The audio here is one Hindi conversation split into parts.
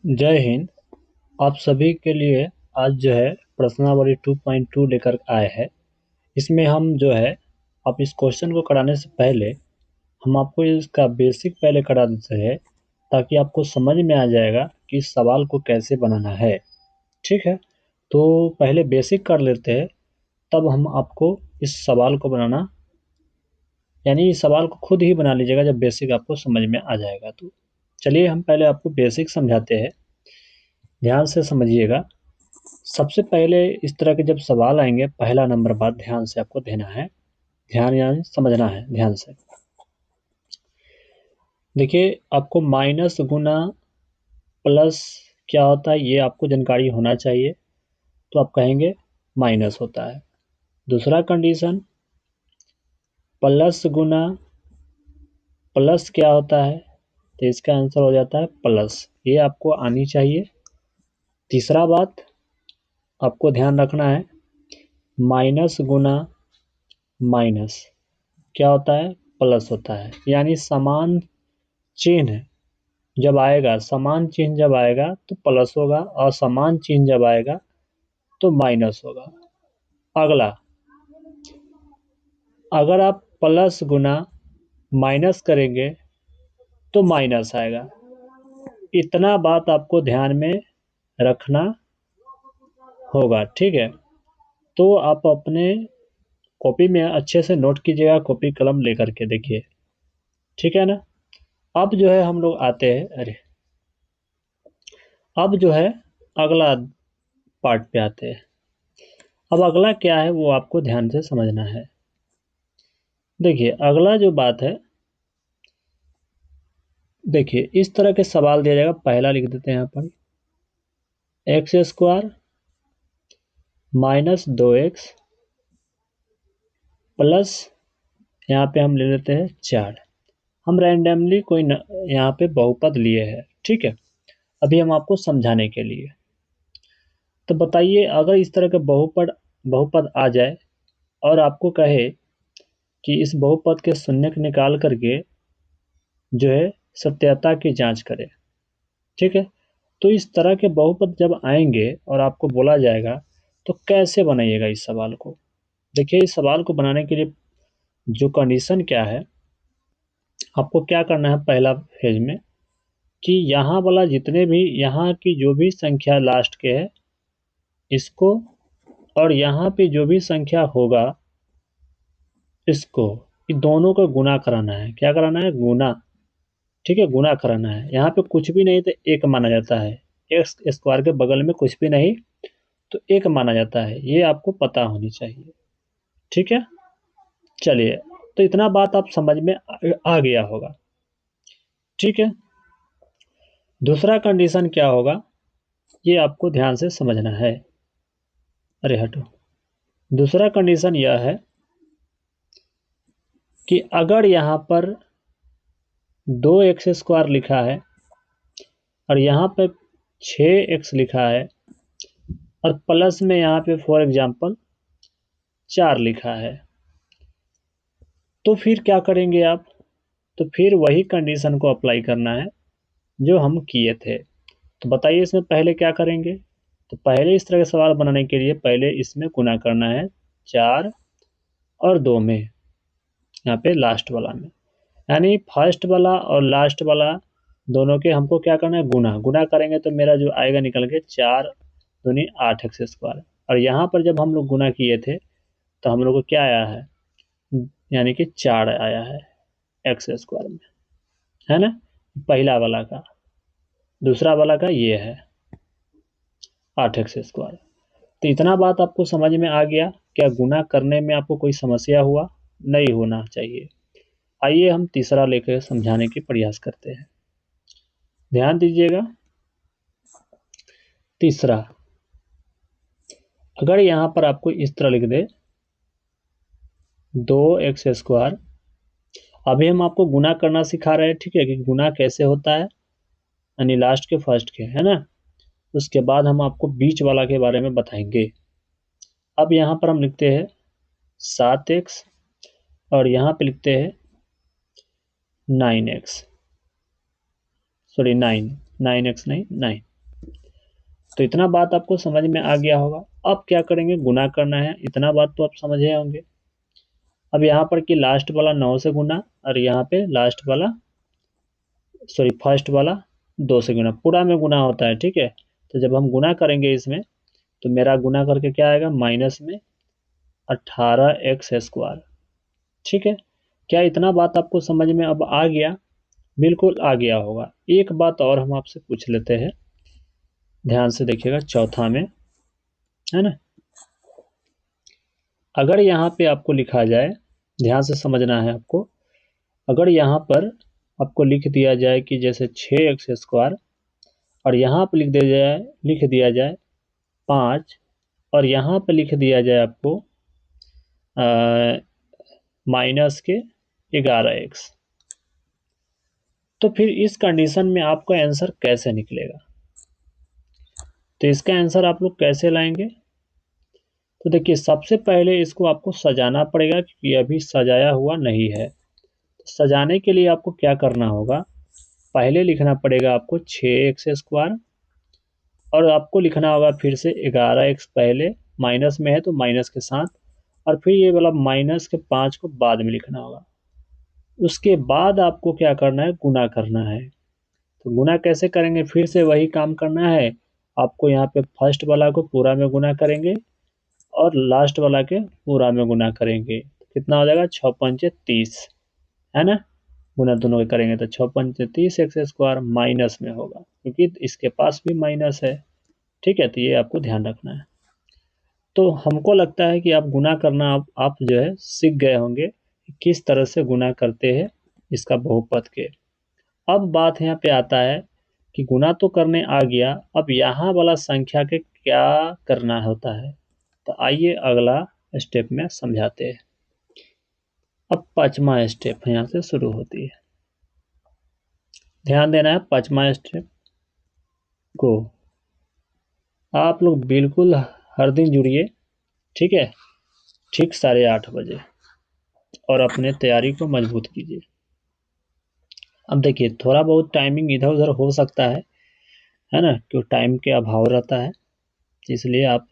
जय हिंद। आप सभी के लिए आज जो है प्रश्नावली 2.2 लेकर आए हैं। इसमें हम जो है आप इस क्वेश्चन को कराने से पहले हम आपको इसका बेसिक पहले करा देते हैं, ताकि आपको समझ में आ जाएगा कि इस सवाल को कैसे बनाना है। ठीक है, तो पहले बेसिक कर लेते हैं, तब हम आपको इस सवाल को बनाना, यानी इस सवाल को खुद ही बना लीजिएगा जब बेसिक आपको समझ में आ जाएगा। तो चलिए हम पहले आपको बेसिक समझाते हैं, ध्यान से समझिएगा। सबसे पहले इस तरह के जब सवाल आएंगे, पहला नंबर बात ध्यान से आपको देना है, ध्यान यानी समझना है ध्यान से। देखिए, आपको माइनस गुना प्लस क्या होता है ये आपको जानकारी होना चाहिए, तो आप कहेंगे माइनस होता है। दूसरा कंडीशन, प्लस गुना प्लस क्या होता है, तो इसका आंसर हो जाता है प्लस, ये आपको आनी चाहिए। तीसरा बात आपको ध्यान रखना है, माइनस गुना माइनस क्या होता है, प्लस होता है। यानी समान चिन्ह जब आएगा, समान चिन्ह जब आएगा तो प्लस होगा, और समान चिन्ह जब आएगा तो माइनस होगा। अगला, अगर आप प्लस गुना माइनस करेंगे तो माइनस आएगा। इतना बात आपको ध्यान में रखना होगा, ठीक है। तो आप अपने कॉपी में अच्छे से नोट कीजिएगा, कॉपी कलम लेकर के देखिए, ठीक है ना। अब जो है हम लोग आते हैं, अब जो है अगला पार्ट पे आते हैं। अब अगला क्या है वो आपको ध्यान से समझना है। देखिए, अगला जो बात है, देखिए इस तरह के सवाल दिया जाएगा। पहला लिख देते हैं यहाँ पर, x square minus 2x plus, यहाँ पे हम ले लेते हैं 4। हम रैंडमली कोई यहाँ पे बहुपद लिए हैं, ठीक है। अभी हम आपको समझाने के लिए, तो बताइए अगर इस तरह के बहुपद बहुपद आ जाए और आपको कहे कि इस बहुपद के शून्यक निकाल करके जो है सत्यता की जांच करें, ठीक है। तो इस तरह के बहुपद जब आएंगे और आपको बोला जाएगा तो कैसे बनाइएगा इस सवाल को। देखिए, इस सवाल को बनाने के लिए जो कंडीशन क्या है, आपको क्या करना है पहला फेज में, कि यहाँ वाला जितने भी यहाँ की जो भी संख्या लास्ट के है इसको, और यहाँ पे जो भी संख्या होगा इसको, इन दोनों को गुना कराना है। क्या कराना है, गुना, ठीक है, गुना कराना है। यहाँ पे कुछ भी नहीं तो एक माना जाता है, एक्स स्क्वायर के बगल में कुछ भी नहीं तो एक माना जाता है, ये आपको पता होनी चाहिए, ठीक है। चलिए, तो इतना बात आप समझ में आ गया होगा, ठीक है। दूसरा कंडीशन क्या होगा ये आपको ध्यान से समझना है। अरे हटो, दूसरा कंडीशन यह है कि अगर यहाँ पर 2x² लिखा है और यहाँ पर 6x लिखा है और प्लस में यहाँ पे फॉर एग्जाम्पल 4 लिखा है, तो फिर क्या करेंगे आप, तो फिर वही कंडीशन को अप्लाई करना है जो हम किए थे। तो बताइए इसमें पहले क्या करेंगे। तो पहले इस तरह के सवाल बनाने के लिए पहले इसमें गुना करना है 4 और 2 में, यहाँ पे लास्ट वाला में, यानी फर्स्ट वाला और लास्ट वाला दोनों के हमको क्या करना है, गुना। गुना करेंगे तो मेरा जो आएगा निकल के 4 दूनी 8x²। और यहाँ पर जब हम लोग गुना किए थे तो हम लोग को क्या आया है, यानी कि 4 आया है x² में, है ना, पहला वाला का। दूसरा वाला का ये है 8x²। तो इतना बात आपको समझ में आ गया। क्या गुना करने में आपको कोई समस्या हुआ, नहीं होना चाहिए। आइए हम तीसरा लेकर समझाने की प्रयास करते हैं, ध्यान दीजिएगा। तीसरा, अगर यहाँ पर आपको इस तरह लिख दे 2x², अभी हम आपको गुना करना सिखा रहे हैं, ठीक है, कि गुना कैसे होता है, यानी लास्ट के फर्स्ट के, है ना। उसके बाद हम आपको बीच वाला के बारे में बताएंगे। अब यहाँ पर हम लिखते हैं 7x और यहाँ पे लिखते हैं 9x, सॉरी 9x नहीं 9। तो इतना बात आपको समझ में आ गया होगा। अब क्या करेंगे, गुना करना है, इतना बात तो आप समझे होंगे। अब यहाँ पर कि लास्ट वाला 9 से गुना और यहाँ पे लास्ट वाला फर्स्ट वाला 2 से गुना, पूरा में गुना होता है, ठीक है। तो जब हम गुना करेंगे इसमें, तो मेरा गुना करके क्या आएगा, माइनस में 18x²। ठीक है, क्या इतना बात आपको समझ में अब आ गया? बिल्कुल आ गया होगा। एक बात और हम आपसे पूछ लेते हैं, ध्यान से देखिएगा, चौथा में है ना। अगर यहाँ पे आपको लिखा जाए, ध्यान से समझना है आपको, अगर यहाँ पर आपको लिख दिया जाए कि जैसे 6x² और यहाँ पर लिख दिया जाए 5 और यहाँ पे लिख दिया जाए आपको माइनस के 11x, तो फिर इस कंडीशन में आपका आंसर कैसे निकलेगा? तो इसका आंसर आप लोग कैसे लाएंगे? तो देखिए, सबसे पहले इसको आपको सजाना पड़ेगा, क्योंकि अभी सजाया हुआ नहीं है। तो सजाने के लिए आपको क्या करना होगा, पहले लिखना पड़ेगा आपको 6x² और आपको लिखना होगा फिर से 11x, पहले माइनस में है तो माइनस के साथ, और फिर ये वाला माइनस के 5 को बाद में लिखना होगा। उसके बाद आपको क्या करना है, गुना करना है। तो गुना कैसे करेंगे, फिर से वही काम करना है आपको। यहाँ पे फर्स्ट वाला को पूरा में गुना करेंगे और लास्ट वाला के पूरा में गुना करेंगे। तो कितना हो जाएगा, 6×5 = 30, है ना। गुना दोनों के करेंगे तो 6×5 = 30x² माइनस में होगा, क्योंकि इसके पास भी माइनस है। ठीक है, तो ये आपको ध्यान रखना है। तो हमको लगता है कि आप गुना करना आप जो है सीख गए होंगे कि किस तरह से गुना करते हैं इसका बहुपद के। अब बात यहाँ पे आता है कि गुना तो करने आ गया, अब यहाँ वाला संख्या के क्या करना होता है। तो आइए अगला स्टेप में समझाते हैं। अब पांचवा स्टेप यहाँ से शुरू होती है, ध्यान देना है। पांचवा स्टेप को आप लोग बिल्कुल हर दिन जुड़िए, ठीक है, ठीक 8:30 बजे, और अपने तैयारी को मजबूत कीजिए। अब देखिए, थोड़ा बहुत टाइमिंग इधर उधर हो सकता है ना, क्योंकि टाइम के अभाव रहता है, इसलिए आप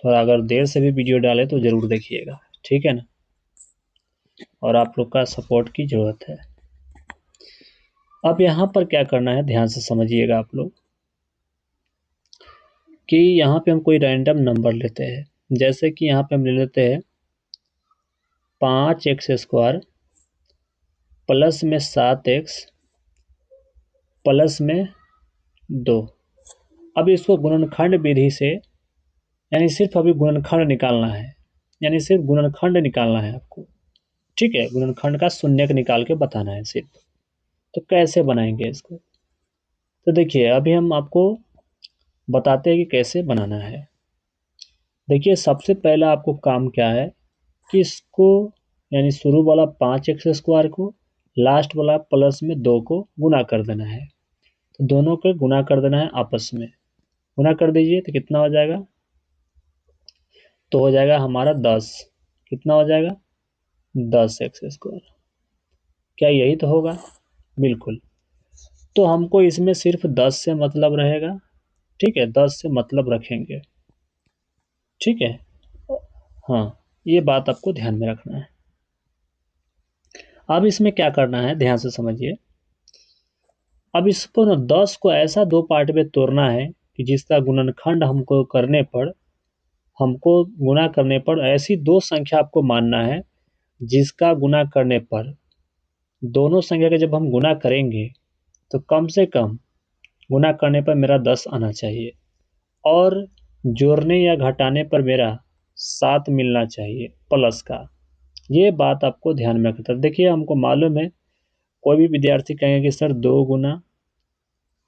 थोड़ा अगर देर से भी वीडियो डालें तो ज़रूर देखिएगा, ठीक है ना। और आप लोग का सपोर्ट की ज़रूरत है। अब यहाँ पर क्या करना है, ध्यान से समझिएगा आप लोग, कि यहाँ पे हम कोई रैंडम नंबर लेते हैं। जैसे कि यहाँ पे हम ले लेते हैं 5x² प्लस में 7x प्लस में 2। अब इसको गुणनखंड विधि से, यानी सिर्फ अभी गुणनखंड निकालना है, यानी सिर्फ गुणनखंड निकालना है आपको, ठीक है। गुणनखंड का शून्यक निकाल के बताना है सिर्फ। तो कैसे बनाएंगे इसको, तो देखिए अभी हम आपको बताते हैं कि कैसे बनाना है। देखिए, सबसे पहला आपको काम क्या है कि इसको, यानी शुरू वाला 5x² को लास्ट वाला प्लस में 2 को गुना कर देना है। तो दोनों को गुना कर देना है आपस में, गुना कर दीजिए तो कितना हो जाएगा, तो हो जाएगा हमारा 10। कितना हो जाएगा, 10x²। क्या यही तो होगा, बिल्कुल। तो हमको इसमें सिर्फ 10 से मतलब रहेगा, ठीक है, 10 से मतलब रखेंगे, ठीक है। हाँ, ये बात आपको ध्यान में रखना है। अब इसमें क्या करना है, ध्यान से समझिए। अब इसको ना 10 को ऐसा 2 पार्ट में तोड़ना है कि जिसका गुणनखंड हमको गुना करने पर ऐसी 2 संख्या आपको मानना है जिसका गुना करने पर, दोनों संख्या के जब हम गुना करेंगे तो कम से कम गुना करने पर मेरा 10 आना चाहिए, और जोड़ने या घटाने पर मेरा 7 मिलना चाहिए प्लस का। ये बात आपको ध्यान में रखना। देखिए, हमको मालूम है कोई भी विद्यार्थी कहेंगे कि सर 2 गुना,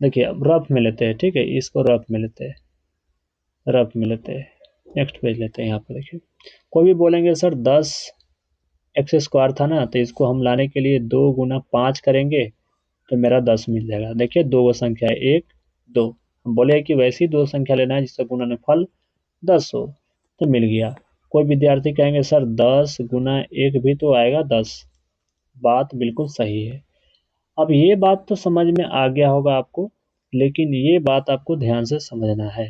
देखिए अब रफ में लेते हैं, ठीक है, इसको रफ में लेते हैं, नेक्स्ट पेज लेते हैं। यहाँ पर देखिए, कोई भी बोलेंगे सर 10x² था ना, तो इसको हम लाने के लिए 2 गुना 5 करेंगे तो मेरा 10 मिल जाएगा। देखिए, 2 संख्या है, 1 2, हम बोले कि वैसी 2 संख्या लेना है जिसका गुणनफल 10 हो, तो मिल गया। कोई विद्यार्थी कहेंगे सर 10 गुना 1 भी तो आएगा 10, बात बिल्कुल सही है। अब ये बात तो समझ में आ गया होगा आपको लेकिन ये बात आपको ध्यान से समझना है।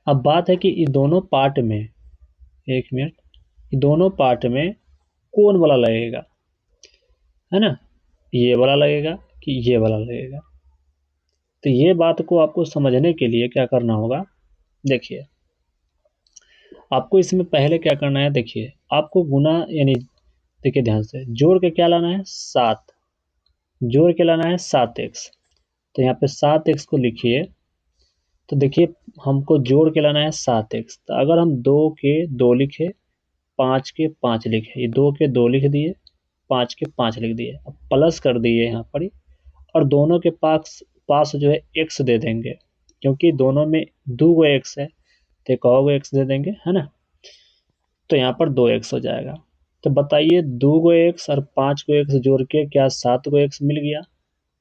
अब बात है कि ये दोनों पार्ट में, एक मिनट, ये दोनों पार्ट में कौन वाला लगेगा, है ना, ये वाला लगेगा कि ये वाला लगेगा। तो ये बात को आपको समझने के लिए क्या करना होगा, देखिए आपको इसमें पहले क्या करना है, देखिए आपको गुना यानी देखिए ध्यान से, जोड़ के क्या लाना है, 7, जोड़ के लाना है 7x। तो यहाँ पे 7x को लिखिए, तो देखिए हमको जोड़ के लाना है 7x। तो अगर हम 2 के 2 लिखे, 5 के 5 लिखे, ये 2 के 2 लिख दिए, 5 के 5 लिख दिए, अब प्लस कर दिए यहाँ पर ही, और दोनों के पास पास जो है x दे देंगे, क्योंकि दोनों में 2 गो x है, तो एक और x दे देंगे, है ना। तो यहाँ पर 2x हो जाएगा। तो बताइए 2 गो x और 5 गो x जोड़ के क्या 7 गो x मिल गया?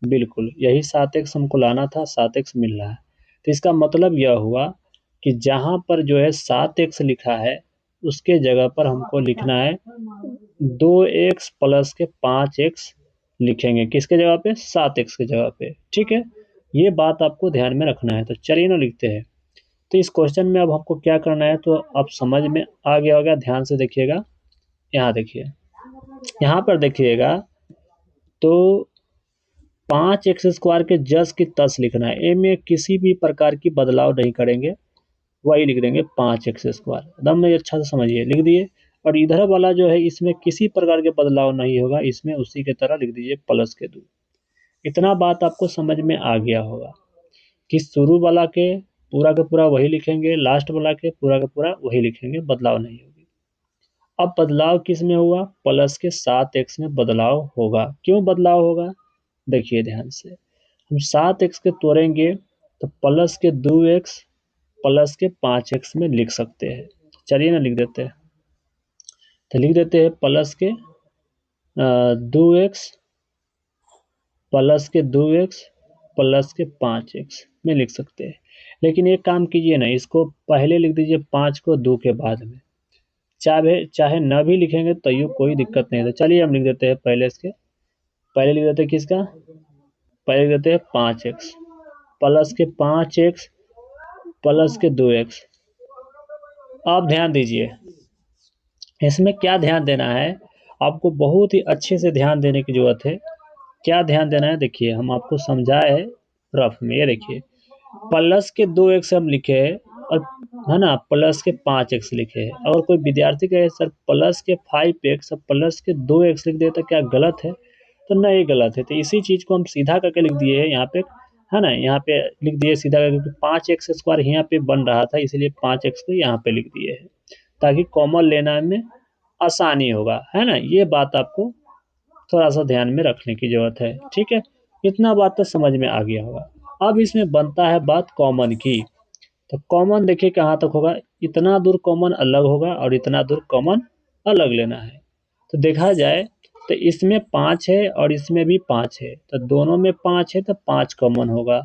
बिल्कुल, यही 7x हमको लाना था, 7x मिल रहा है। तो इसका मतलब यह हुआ कि जहाँ पर जो है 7x लिखा है, उसके जगह पर हमको लिखना है 2x प्लस के 5x लिखेंगे, किसके जगह पे, 7x की जगह पे, ठीक है। ये बात आपको ध्यान में रखना है। तो चलिए ना लिखते हैं। तो इस क्वेश्चन में अब हमको क्या करना है, तो अब समझ में आ गया होगा, ध्यान से देखिएगा। यहाँ देखिए, यहाँ पर देखिएगा, तो 5x² के जस की तस लिखना है, ए में किसी भी प्रकार की बदलाव नहीं करेंगे, वही लिख देंगे 5x², एकदम अच्छा से समझिए, लिख दिए। और इधर वाला जो है इसमें किसी प्रकार के बदलाव नहीं होगा, इसमें उसी के तरह लिख दीजिए प्लस के 2। इतना बात आपको समझ में आ गया होगा कि शुरू वाला के पूरा का पूरा वही लिखेंगे, लास्ट वाला के पूरा का पूरा वही लिखेंगे, बदलाव नहीं होगी। अब बदलाव किस में हुआ, प्लस के 7x में बदलाव होगा। क्यों बदलाव होगा, देखिए ध्यान से, हम 7x के तोड़ेंगे तो प्लस के 2x प्लस के 5x में लिख सकते हैं। चलिए ना लिख देते हैं। तो लिख देते हैं प्लस के 2x प्लस के 2x प्लस के 5x में लिख सकते हैं। लेकिन एक काम कीजिए ना, इसको पहले लिख दीजिए 5 को 2 के बाद में, चाहे चाहे न भी लिखेंगे तो ये कोई दिक्कत नहीं है। तो चलिए हम लिख देते हैं पहले, इसके पहले लिख देते हैं किसका, पहले लिख देते हैं 5x प्लस के 5x प्लस के 2x। आप ध्यान दीजिए, इसमें क्या ध्यान देना है, आपको बहुत ही अच्छे से ध्यान देने की जरूरत है। क्या ध्यान देना है, देखिए हम आपको समझाए है रफ में, ये देखिए प्लस के 2x हम लिखे है, और है ना प्लस के 5x लिखे है। अगर कोई विद्यार्थी कहे सर प्लस के 5x और प्लस के 2x लिख दे तो क्या गलत है, तो नहीं गलत है। तो इसी चीज को हम सीधा करके लिख दिए है यहाँ पे, है ना, यहाँ पे लिख दिए सीधा करके, 5x² यहाँ पे बन रहा था, इसलिए 5x को यहाँ पे लिख दिए है, ताकि कॉमन लेना में आसानी होगा, है ना। ये बात आपको थोड़ा सा ध्यान में रखने की जरूरत है, ठीक है। इतना बात तो समझ में आ गया होगा। अब इसमें बनता है बात कॉमन की। तो कॉमन देखिए कहाँ तक होगा, इतना दूर कॉमन अलग होगा और इतना दूर कॉमन अलग लेना है। तो देखा जाए तो इसमें 5 है और इसमें भी 5 है, तो दोनों में 5 है तो 5 कॉमन होगा।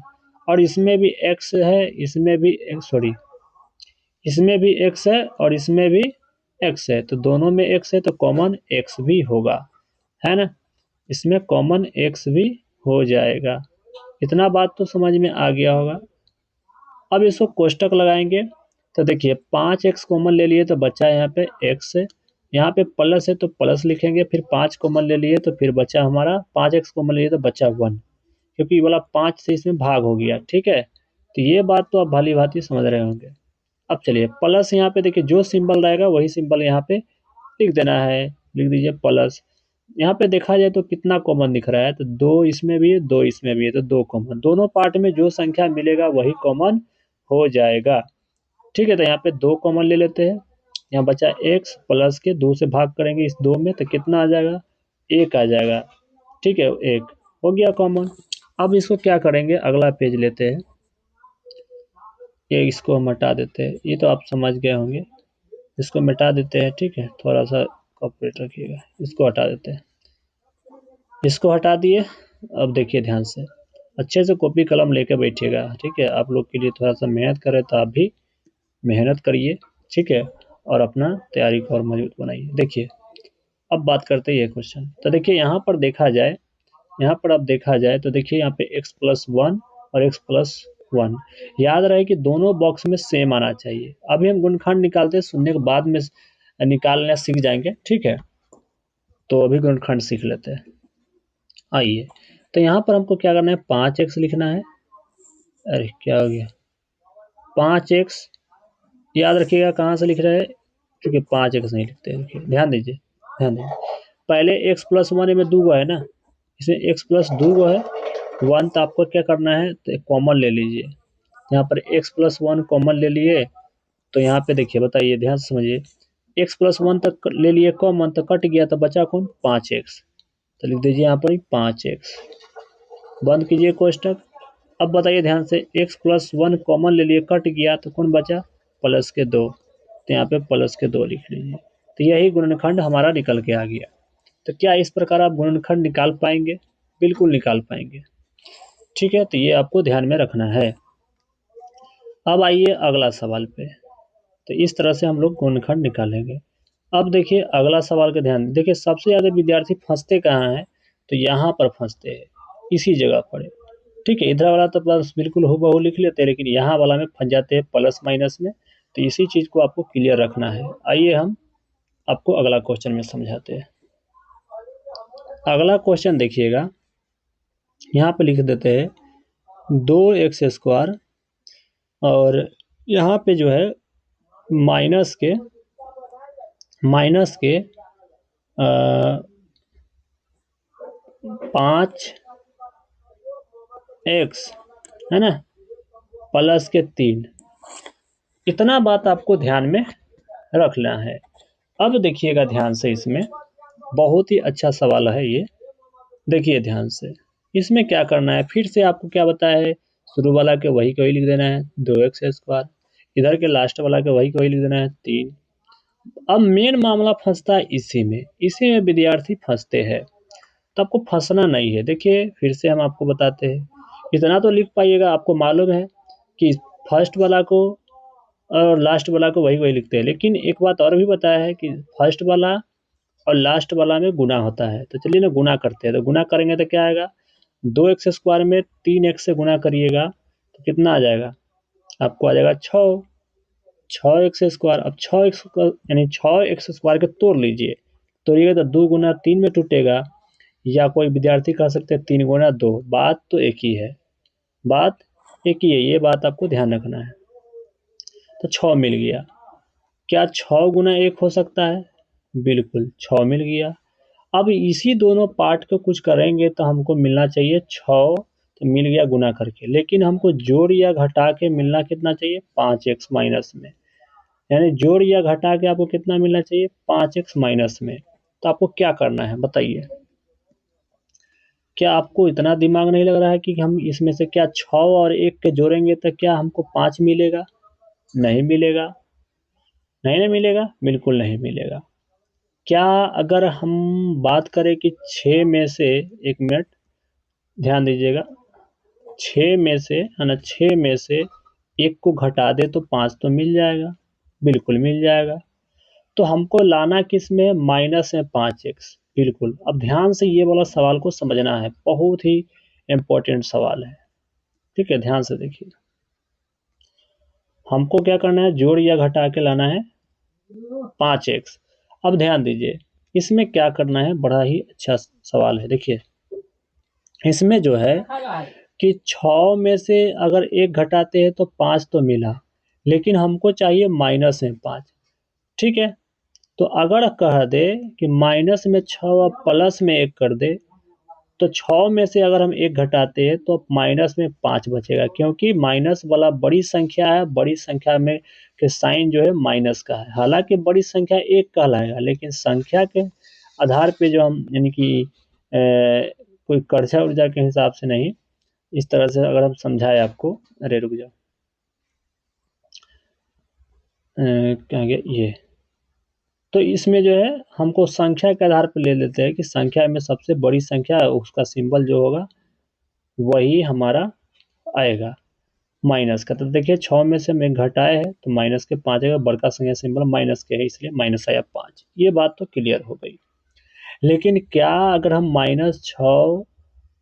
और इसमें भी x है, इसमें भी सॉरी, इसमें भी x है और इसमें भी x है, तो दोनों में x है तो कॉमन x भी होगा, है ना। इसमें कॉमन x भी हो जाएगा। इतना बात तो समझ में आ गया होगा। अब इसको कोष्टक लगाएंगे, तो देखिए 5x कॉमन ले लिए तो बचा यहाँ पे x है, यहाँ पे प्लस है तो प्लस लिखेंगे, फिर 5 कॉमन ले लिए तो फिर बचा हमारा 5x कॉमन ले लिए तो बचा 1, क्योंकि ये वाला 5 से इसमें भाग हो गया, ठीक है। तो ये बात तो आप भली भांति समझ रहे होंगे। अब चलिए प्लस, यहाँ पे देखिए जो सिंबल रहेगा वही सिंबल यहाँ पे लिख देना है, लिख दीजिए प्लस। यहाँ पे देखा जाए तो कितना कॉमन दिख रहा है, तो 2 इसमें भी है 2 इसमें भी है, तो 2 कॉमन, दोनों पार्ट में जो संख्या मिलेगा वही कॉमन हो जाएगा, ठीक है। तो यहाँ पे 2 कॉमन ले लेते हैं, यहाँ बचा x प्लस के 2 से भाग करेंगे इस 2 में, तो कितना आ जाएगा, 1 आ जाएगा, ठीक है, 1 हो गया कॉमन। अब इसको क्या करेंगे, अगला पेज लेते हैं, ये इसको हम हटा देते हैं, ये तो आप समझ गए होंगे, इसको मिटा देते हैं, ठीक है, थोड़ा सा कॉपरेट रखिएगा, इसको हटा देते हैं, इसको हटा दिए। अब देखिए ध्यान से, अच्छे से कॉपी कलम लेके बैठिएगा, ठीक है। आप लोग के लिए थोड़ा सा मेहनत करें तो आप भी मेहनत करिए, ठीक है, और अपना तैयारी को और मजबूत बनाइए। देखिए अब बात करते हैं ये क्वेश्चन। तो देखिए यहाँ पर देखा जाए यहाँ पर अब देखा जाए तो देखिए यहाँ पे x+1 और x+1 याद रहे कि दोनों बॉक्स में सेम आना चाहिए। अभी हम गुणनखंड निकालते हैं, सुनने के बाद में निकालना सीख जाएंगे, ठीक है। तो अभी गुणनखंड सीख लेते हैं। आइए, तो यहाँ पर हमको क्या करना है, 5x लिखना है। अरे क्या हो गया, 5x याद रखिएगा कहाँ से लिख रहे हैं, क्योंकि 5x नहीं लिखते हैं। देखिए ध्यान दीजिए, ध्यान दीजिए, पहले x+1 में 2 है ना, इसमें x+2 है, 1 तो आपको क्या करना है, तो कॉमन ले लीजिए। यहाँ पर x+1 कॉमन ले लिए, तो यहाँ पे देखिए, बताइए ध्यान से समझिए, x+1 तक ले लिए कॉमन, तो कट गया, तो बचा कौन, 5x। तो लिख दीजिए यहाँ पर 5x, बंद कीजिए कोष्टक। अब बताइए ध्यान से, x+1 कॉमन ले लिए, कट गया, तो कौन बचा, +2, तो यहाँ पे +2 लिख लीजिए। तो यही गुणनखंड हमारा निकल के आ गया। तो क्या इस प्रकार आप गुणनखंड निकाल पाएंगे, बिल्कुल निकाल पाएंगे, ठीक है। तो ये आपको ध्यान में रखना है। अब आइए अगला सवाल पे, तो इस तरह से हम लोग गुणनखंड निकालेंगे। अब देखिए अगला सवाल का ध्यान देखिए, सबसे ज़्यादा विद्यार्थी फंसते कहाँ हैं, तो यहाँ पर फंसते हैं, इसी जगह पर, ठीक है। इधर वाला तो बस बिल्कुल हूबहू लिख लेते हैं, लेकिन यहाँ वाला में फंस जाते हैं प्लस माइनस में। तो इसी चीज़ को आपको क्लियर रखना है। आइए हम आपको अगला क्वेश्चन में समझाते हैं। अगला क्वेश्चन देखिएगा, यहाँ पे लिख देते हैं 2x² और यहाँ पे जो है माइनस के 5x है ना, +3, इतना बात आपको ध्यान में रखना है। अब देखिएगा ध्यान से, इसमें बहुत ही अच्छा सवाल है ये, देखिए ध्यान से। इसमें क्या करना है, फिर से आपको क्या बताया है, शुरू वाला के वही को वही लिख देना है 2x², इधर के लास्ट वाला के वही को वही लिख देना है 3। अब मेन मामला फंसता है इसी में विद्यार्थी फंसते हैं। तो आपको फंसना नहीं है। देखिए फिर से हम आपको बताते हैं, इतना तो लिख पाइएगा, आपको मालूम है कि फर्स्ट वाला को और लास्ट वाला को वही लिखते हैं। लेकिन एक बात और भी बताया है कि फर्स्ट वाला और लास्ट वाला में गुना होता है। तो चलिए ना गुना करते हैं। तो गुना करेंगे तो क्या आएगा, 2x² में 3x से गुना करिएगा तो कितना आ जाएगा, आपको आ जाएगा 6x²। अब 6x यानी 6x² के तोड़ लीजिए, तोड़िएगा तो 2 गुना 3 में टूटेगा, या कोई विद्यार्थी कह सकते हैं 3 गुना 2। बात तो एक ही है, बात एक ही है, ये बात आपको ध्यान रखना है। तो 6 मिल गया। क्या 6 गुना 1 हो सकता है, बिल्कुल 6 मिल गया। अब इसी दोनों पार्ट को कुछ करेंगे तो हमको मिलना चाहिए 6, तो मिल गया गुना करके। लेकिन हमको जोड़ या घटा के मिलना कितना चाहिए, 5x माइनस में, यानी जोड़ या घटा के आपको कितना मिलना चाहिए, 5x माइनस में। तो आपको क्या करना है बताइए, क्या आपको इतना दिमाग नहीं लग रहा है कि हम इसमें से क्या 6 और 1 के जोड़ेंगे तो क्या हमको 5 मिलेगा, नहीं मिलेगा, नहीं ना मिलेगा, बिल्कुल नहीं मिलेगा। क्या अगर हम बात करें कि 6 में से, 1 मिनट ध्यान दीजिएगा, 6 में से है ना, 6 में से 1 को घटा दे तो 5 तो मिल जाएगा, बिल्कुल मिल जाएगा। तो हमको लाना किस में, माइनस में 5x, बिल्कुल। अब ध्यान से ये वाला सवाल को समझना है, बहुत ही इम्पोर्टेंट सवाल है, ठीक है। ध्यान से देखिए, हमको क्या करना है, जोड़ या घटा के लाना है 5x। अब ध्यान दीजिए, इसमें क्या करना है, बड़ा ही अच्छा सवाल है। देखिए इसमें जो है कि 6 में से अगर 1 घटाते हैं तो 5 तो मिला, लेकिन हमको चाहिए माइनस में 5, ठीक है। तो अगर कह दे कि माइनस में 6 और प्लस में 1 कर दे, तो 6 में से अगर हम 1 घटाते हैं तो माइनस में 5 बचेगा, क्योंकि माइनस वाला बड़ी संख्या है, बड़ी संख्या में के साइन जो है माइनस का है। हालांकि बड़ी संख्या 1 कहलाएगा, लेकिन संख्या के आधार पे जो हम यानी कि कोई कर्जा उर्जा के हिसाब से नहीं, इस तरह से अगर हम समझाए आपको, अरे रुक जाओ, क्या गया ये, तो इसमें जो है हमको संख्या के आधार पर ले लेते हैं कि संख्या में सबसे बड़ी संख्या उसका सिंबल जो होगा वही हमारा आएगा माइनस का। तो देखिए 6 में से मैं घटाए है तो माइनस के 5 आएगा, बड़का संख्या सिंबल माइनस के है, इसलिए माइनस आया 5। ये बात तो क्लियर हो गई। लेकिन क्या अगर हम -6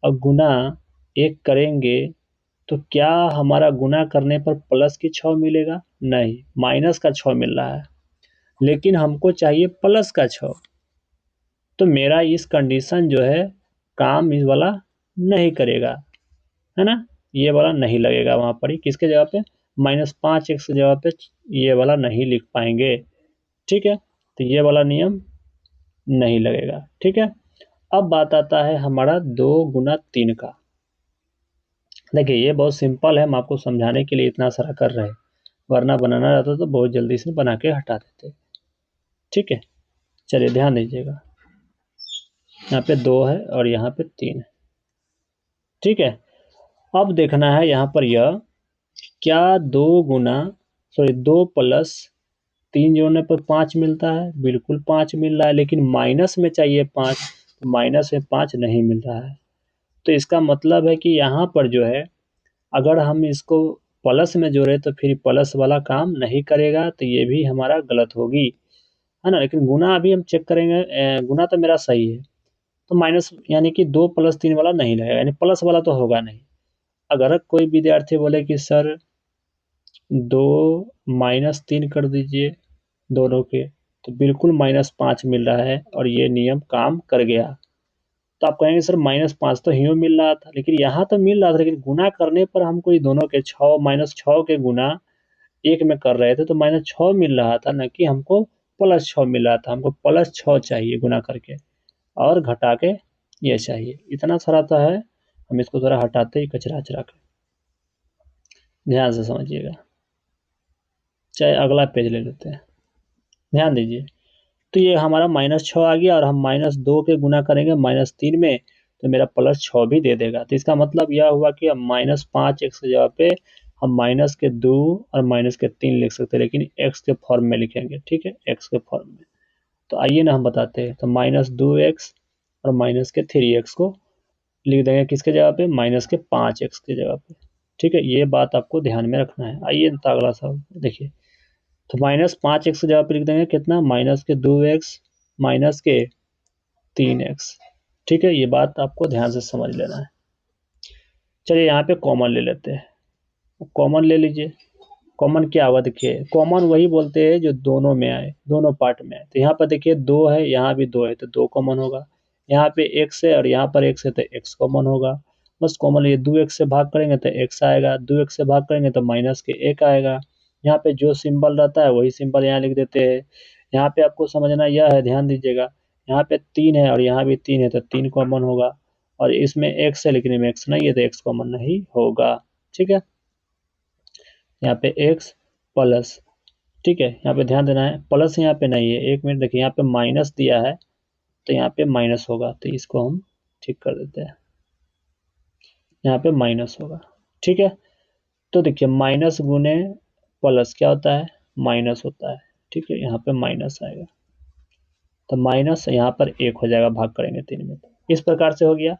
और गुना 1 करेंगे तो क्या हमारा गुना करने पर प्लस की 6 मिलेगा? नहीं, माइनस का 6 मिल रहा है, लेकिन हमको चाहिए प्लस का 6। तो मेरा इस कंडीशन जो है काम इस वाला नहीं करेगा, है ना। ये वाला नहीं लगेगा वहाँ पर ही, किसके जगह पे -5x की जगह पे ये वाला नहीं लिख पाएंगे। ठीक है, तो ये वाला नियम नहीं लगेगा। ठीक है, अब बात आता है हमारा 2 गुना 3 का। देखिए ये बहुत सिंपल है, हम आपको समझाने के लिए इतना सारा कर रहे हैं, वरना बनाना रहता तो बहुत जल्दी से बना के हटा देते। ठीक है, चलिए ध्यान दीजिएगा, यहाँ पे 2 है और यहाँ पे 3 है। ठीक है, अब देखना है यहाँ पर यह क्या 2 प्लस 3 जोड़ने पर 5 मिलता है? बिल्कुल 5 मिल रहा है, लेकिन माइनस में चाहिए 5, तो माइनस में 5 नहीं मिल रहा है। तो इसका मतलब है कि यहाँ पर जो है अगर हम इसको प्लस में जोड़े तो फिर प्लस वाला काम नहीं करेगा, तो ये भी हमारा गलत होगी, है ना। लेकिन गुना अभी हम चेक करेंगे, गुना तो मेरा सही है, तो माइनस यानी कि 2 + 3 वाला नहीं लगेगा, यानी प्लस वाला तो होगा नहीं। अगर कोई विद्यार्थी बोले कि सर 2 - 3 कर दीजिए दोनों के, तो बिल्कुल -5 मिल रहा है और ये नियम काम कर गया। तो आप कहेंगे सर -5 तो यूँ मिल रहा था, लेकिन यहाँ तो मिल रहा था, लेकिन गुना करने पर हमको ये दोनों के 6 -6 के गुना 1 में कर रहे थे तो -6 मिल रहा था, ना कि हमको +6 मिल रहा था। हमको +6 चाहिए गुना करके और घटा के ये चाहिए। इतना सारा तो है, हम इसको थोड़ा हटाते ही कचरा-वचरा के। ध्यान से समझिएगा। चाहे अगला पेज ले लेते हैं, ध्यान दीजिए। तो ये हमारा -6 आ गया और हम -2 के गुना करेंगे -3 में, तो मेरा +6 भी दे देगा। तो इसका मतलब यह हुआ कि अब -5x की जगह पे हम -2 और -3 लिख सकते हैं, लेकिन x के फॉर्म में लिखेंगे। ठीक है, x के फॉर्म में। तो आइए ना हम बताते हैं, तो -2x और -3x को लिख देंगे किसके जगह पे, -5x की जगह पे। ठीक है, ये बात आपको ध्यान में रखना है। आइए तो अगला सवाल देखिए, तो -5x की जगह पे लिख देंगे कितना, -2x -3x। ठीक है, ये बात आपको ध्यान से समझ लेना है। चलिए यहाँ पे कॉमन ले लेते हैं, कॉमन ले लीजिए। कॉमन क्या हुआ, देखिए कॉमन वही बोलते हैं जो दोनों में आए, दोनों पार्ट में आए। तो यहाँ पर देखिए 2 है, यहाँ भी 2 है, तो 2 कॉमन होगा। यहाँ पे x है और यहाँ पर x है, तो x कॉमन होगा। बस कॉमन ये 2x से भाग करेंगे तो x आएगा, 2x से भाग करेंगे तो -1 आएगा। यहाँ पे जो सिंबल रहता है वही सिंबल यहाँ लिख देते हैं। यहाँ पे आपको समझना यह है, ध्यान दीजिएगा, यहाँ पे 3 है और यहाँ भी 3 है, तो 3 कॉमन होगा। और इसमें x है लेकिन इसमें x नहीं है, तो x कॉमन नहीं होगा। ठीक है, यहाँ पे x प्लस, ठीक है, यहाँ पे ध्यान देना है, प्लस यहाँ पे नहीं है। 1 मिनट देखिए, यहाँ पे माइनस दिया है तो यहाँ पे माइनस होगा, तो इसको हम ठीक कर देते हैं, यहाँ पे माइनस होगा। ठीक है, तो देखिए माइनस गुने प्लस क्या होता है, माइनस होता है। ठीक है, यहाँ पे माइनस आएगा, तो माइनस यहाँ पर 1 हो जाएगा, भाग करेंगे 3 में, इस प्रकार से हो गया।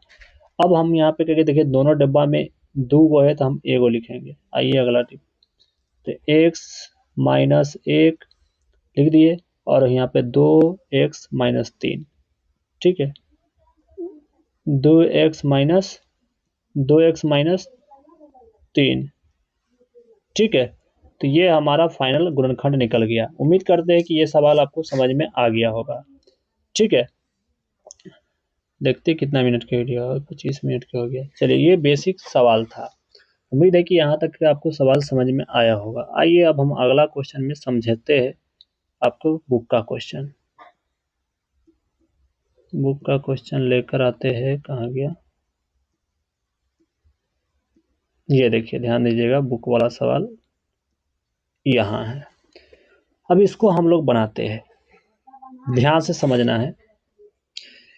अब हम यहाँ पे करके देखिए, दोनों डब्बा में 2 गो है तो हम 1 गो लिखेंगे। आइए अगला टिप, तो x -1 लिख दिए और यहाँ पे 2x -3। ठीक है, 2x माइनस 3। ठीक है, तो ये हमारा फाइनल गुणनखंड निकल गया। उम्मीद करते हैं कि ये सवाल आपको समझ में आ गया होगा। ठीक है, देखते कितना मिनट का वीडियो है, 25 मिनट का हो गया। चलिए, ये बेसिक सवाल था। उम्मीद है कि यहाँ तक आपको सवाल समझ में आया होगा। आइए अब हम अगला क्वेश्चन में समझते हैं आपको बुक का क्वेश्चन। बुक का क्वेश्चन लेकर आते हैं, कहाँ गया, ये देखिए, ध्यान दीजिएगा, बुक वाला सवाल यहाँ है। अब इसको हम लोग बनाते हैं, ध्यान से समझना है।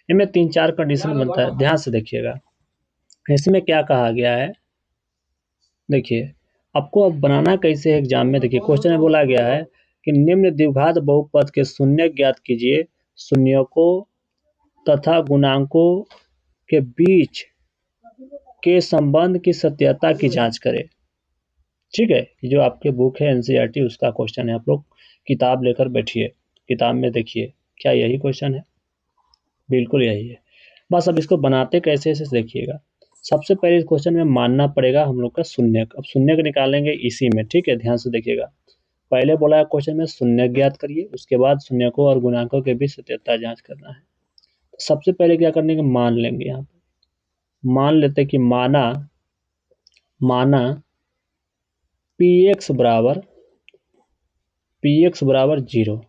इनमें 3-4 कंडीशन बनता है, ध्यान से देखिएगा। इसमें क्या कहा गया है, देखिए आपको अब बनाना कैसे है एग्जाम में। देखिए क्वेश्चन में बोला गया है कि निम्न द्विघात बहुपद के शून्य ज्ञात कीजिए, शून्यकों तथा गुणांकों के बीच के संबंध की सत्यता की जांच करें। ठीक है, जो आपके बुक है एनसीईआरटी, उसका क्वेश्चन है। आप लोग किताब लेकर बैठिए, किताब में देखिए, क्या यही क्वेश्चन है, बिल्कुल यही है। बस अब इसको बनाते कैसे से देखिएगा। सबसे पहले इस क्वेश्चन में मानना पड़ेगा हम लोग का शून्यक। अब शून्यक निकालेंगे इसी में, ठीक है, ध्यान से देखिएगा। पहले बोला है क्वेश्चन में शून्यक ज्ञात करिए, उसके बाद शून्यकों और गुणांकों के बीच सत्यता जांच करना है। तो सबसे पहले क्या करने के मान लेंगे, यहाँ पे मान लेते कि माना px बराबर 0,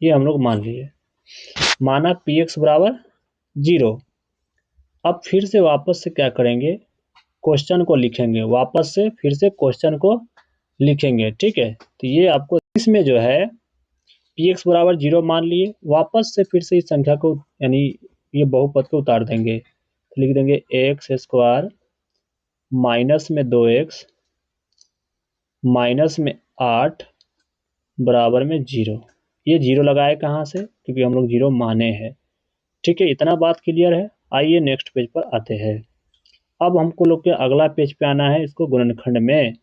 ये हम लोग मान लिए। माना px बराबर 0। अब फिर से वापस से क्या करेंगे, क्वेश्चन को लिखेंगे, वापस से फिर से क्वेश्चन को लिखेंगे, ठीक है। तो ये आपको इसमें जो है px बराबर 0 मान लिए, वापस से फिर से इस संख्या को यानी ये बहुपद को उतार देंगे, तो लिख देंगे एक्स स्क्वायर माइनस में 2x माइनस में 8 बराबर में 0। ये 0 लगाए कहाँ से, क्योंकि हम लोग 0 माने हैं, ठीक है। इतना बात क्लियर है। आइए नेक्स्ट पेज पर आते हैं। अब हमको लोग के अगला पेज पे आना है, इसको गुणनखंड में,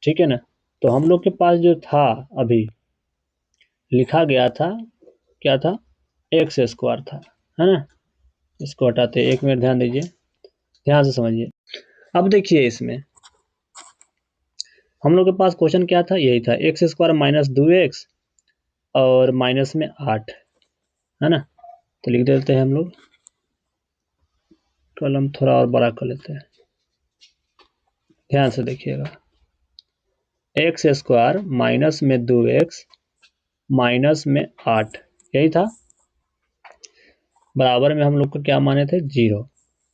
ठीक है ना। तो हम लोग के पास जो था अभी लिखा गया था, क्या था, एक्स स्क्वायर था, है ना। इसको हटाते, एक मिनट ध्यान दीजिए, ध्यान से समझिए। अब देखिए इसमें हम लोग के पास क्वेश्चन क्या था, यही था एक्स स्क्वायर माइनस 2x और माइनस में 8, है ना। तो लिख देते हैं हम लोग, कलम थोड़ा और बड़ा कर लेते हैं, ध्यान से देखिएगा। एक्स स्क्वायर माइनस में 2x माइनस में 8, यही था, बराबर में हम लोग को क्या माने थे, 0।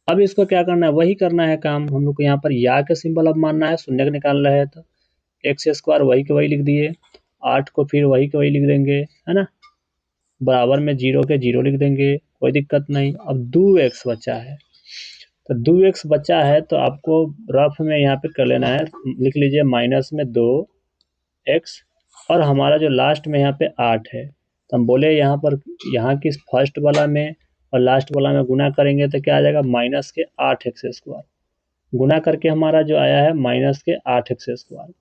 अब इसको क्या करना है, वही करना है काम हम लोग को। यहाँ पर या का सिंबल अब मानना है, शून्य निकाल रहे हैं, तो एक्स स्क्वायर वही के वही लिख दिए, 8 को फिर वही के वही लिख देंगे, है ना, बराबर में 0 के 0 लिख देंगे, कोई दिक्कत नहीं। अब 2x बचा है, तो 2x बचा है तो आपको रफ में यहाँ पे कर लेना है, लिख लीजिए माइनस में 2x, और हमारा जो लास्ट में यहाँ पे 8 है, तो हम बोले यहाँ पर यहाँ की फर्स्ट वाला में और लास्ट वाला में गुना करेंगे तो क्या आ जाएगा, माइनस के 8x स्क्वायर, गुना करके हमारा जो आया है माइनस के 8x स्क्वायर।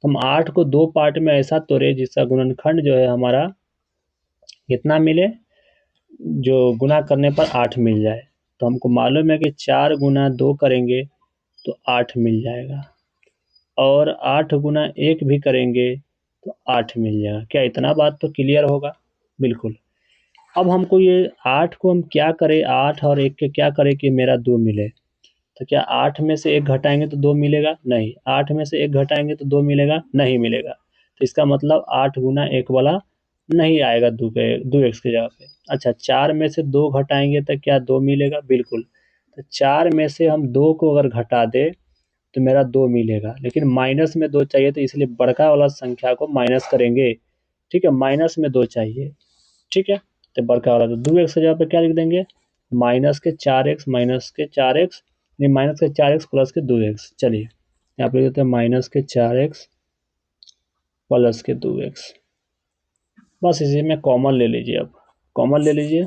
हम 8 को 2 पार्ट में ऐसा तोड़े जिसका गुणनखंड जो है हमारा कितना मिले, जो गुना करने पर 8 मिल जाए। तो हमको मालूम है कि 4 गुना 2 करेंगे तो 8 मिल जाएगा, और 8 गुना 1 भी करेंगे तो 8 मिल जाएगा। क्या इतना बात तो क्लियर होगा, बिल्कुल। अब हमको ये 8 को हम क्या करें, 8 और 1 के क्या करें कि मेरा 2 मिले। तो क्या 8 में से 1 घटाएंगे तो 2 मिलेगा, नहीं। 8 में से 1 घटाएंगे तो 2 मिलेगा, नहीं मिलेगा। तो इसका मतलब 8 गुना 1 वाला नहीं आएगा, 2x की जगह पे। अच्छा, 4 में से 2 घटाएंगे तो क्या 2 मिलेगा, बिल्कुल। तो 4 में से हम 2 को अगर घटा दे तो मेरा 2 मिलेगा, लेकिन माइनस में 2 चाहिए, तो इसलिए बड़का वाला संख्या को माइनस करेंगे, ठीक है। माइनस में 2 चाहिए, ठीक है। तो बड़का वाला तो 2x की जगह पे क्या लिख देंगे, माइनस के 4x नहीं, माइनस के 4x प्लस के 2x। चलिए यहाँ पे लिख देते हैं माइनस के 4x प्लस के 2x। बस इसी में कॉमन ले लीजिए, अब कॉमन ले लीजिए,